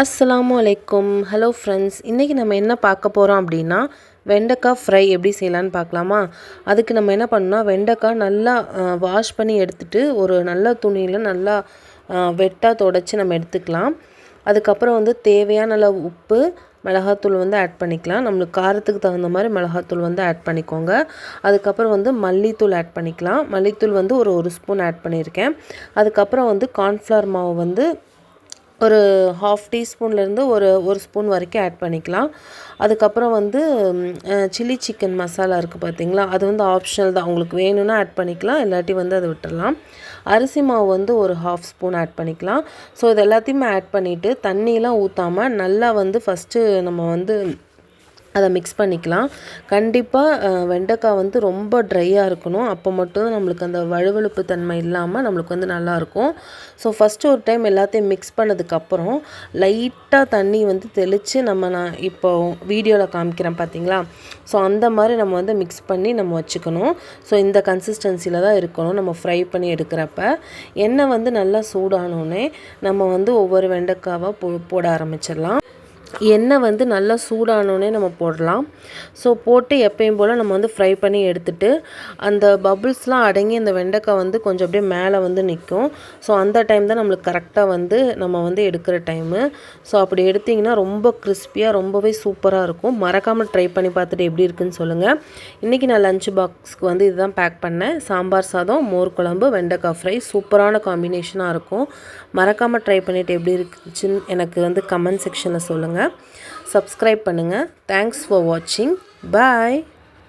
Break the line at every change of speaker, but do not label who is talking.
அஸ்ஸலாமு அலைக்கும். Hello friends, இன்றைக்கி நம்ம என்ன பார்க்க போகிறோம் அப்படின்னா வெண்டைக்காய் ஃப்ரை எப்படி செய்யலான்னு பார்க்கலாமா. அதுக்கு நம்ம என்ன பண்ணோம்னா வெண்டைக்காய் நல்லா வாஷ் பண்ணி எடுத்துகிட்டு ஒரு நல்ல துணியில் நல்லா வெட்டாக துடைச்சி நம்ம எடுத்துக்கலாம். அதுக்கப்புறம் தேவையான அளவு உப்பு, மிளகாத்தூள் ஆட் பண்ணிக்கலாம். நம்மளுக்கு காரத்துக்கு தகுந்த மாதிரி மிளகாத்தூள் ஆட் பண்ணிக்கோங்க. அதுக்கப்புறம் மல்லித்தூள் ஆட் பண்ணிக்கலாம். மல்லித்தூள் ஒரு ஸ்பூன் ஆட் பண்ணியிருக்கேன். அதுக்கப்புறம் கார்ன்ஃப்ளவர் மாவு ஒரு ½ டீஸ்பூன்லேருந்து ஒரு ஸ்பூன் வரைக்கும் ஆட் பண்ணிக்கலாம். அதுக்கப்புறம் சில்லி சிக்கன் மசாலா இருக்குது பார்த்தீங்களா, அது ஆப்ஷனல் தான். உங்களுக்கு வேணும்னா ஆட் பண்ணிக்கலாம், இல்லாட்டி அதை விட்டுடலாம். அரிசி மாவு ஒரு ½ ஸ்பூன் ஆட் பண்ணிக்கலாம். ஸோ இது எல்லாத்தையுமே ஆட் பண்ணிவிட்டு தண்ணியெலாம் ஊற்றாமல் நல்லா ஃபஸ்ட்டு நம்ம அதை மிக்ஸ் பண்ணிக்கலாம். கண்டிப்பாக வெண்டைக்காய் ரொம்ப ட்ரையாக இருக்கணும். அப்போ மட்டும் நம்மளுக்கு அந்த வழுவழுப்பு தன்மை இல்லாமல் நம்மளுக்கு நல்லாயிருக்கும். ஸோ ஃபஸ்ட்டு ஒரு டைம் எல்லாத்தையும் மிக்ஸ் பண்ணதுக்கப்புறம் லைட்டாக தண்ணி தெளித்து நான் இப்போ வீடியோவில் காமிக்கிறேன் பார்த்தீங்களா. ஸோ அந்த மாதிரி நம்ம மிக்ஸ் பண்ணி நம்ம வச்சுக்கணும். ஸோ இந்த கன்சிஸ்டன்சியில் தான் இருக்கணும் நம்ம ஃப்ரை பண்ணி எடுக்கிறப்ப. எண்ணெய் நல்லா சூடானோடனே நம்ம ஒவ்வொரு வெண்டைக்காவாக போட ஆரம்பிச்சிடலாம். எண்ணெய் நல்லா சூடானோடனே நம்ம போடலாம். ஸோ போட்டு எப்பயும் போல் நம்ம ஃப்ரை பண்ணி எடுத்துகிட்டு அந்த பபுள்ஸ்லாம் அடங்கி அந்த வெண்டைக்காய் கொஞ்சம் அப்படியே மேலே நிற்கும். ஸோ அந்த டைம் தான் நம்மளுக்கு கரெக்டாக நம்ம எடுக்கிற டைமு. ஸோ அப்படி எடுத்திங்கன்னா ரொம்ப கிறிஸ்பியாக ரொம்பவே சூப்பராக இருக்கும். மறக்காமல் ட்ரை பண்ணி பார்த்துட்டு எப்படி இருக்குன்னு சொல்லுங்கள். இன்றைக்கி நான் லஞ்ச் பாக்ஸ்க்கு இதுதான் பேக் பண்ணேன். சாம்பார் சாதம், மோர் குழம்பு, வெண்டைக்காய் ஃப்ரை சூப்பரான காம்பினேஷனாக இருக்கும். மறக்காமல் ட்ரை பண்ணிவிட்டு எப்படி இருக்குச்சுன்னு எனக்கு கமெண்ட் செக்ஷனில் சொல்லுங்கள். சப்ஸ்கிரைப் பண்ணுங்கள். தேங்க்ஸ் ஃபார் வாட்சிங். பாய்.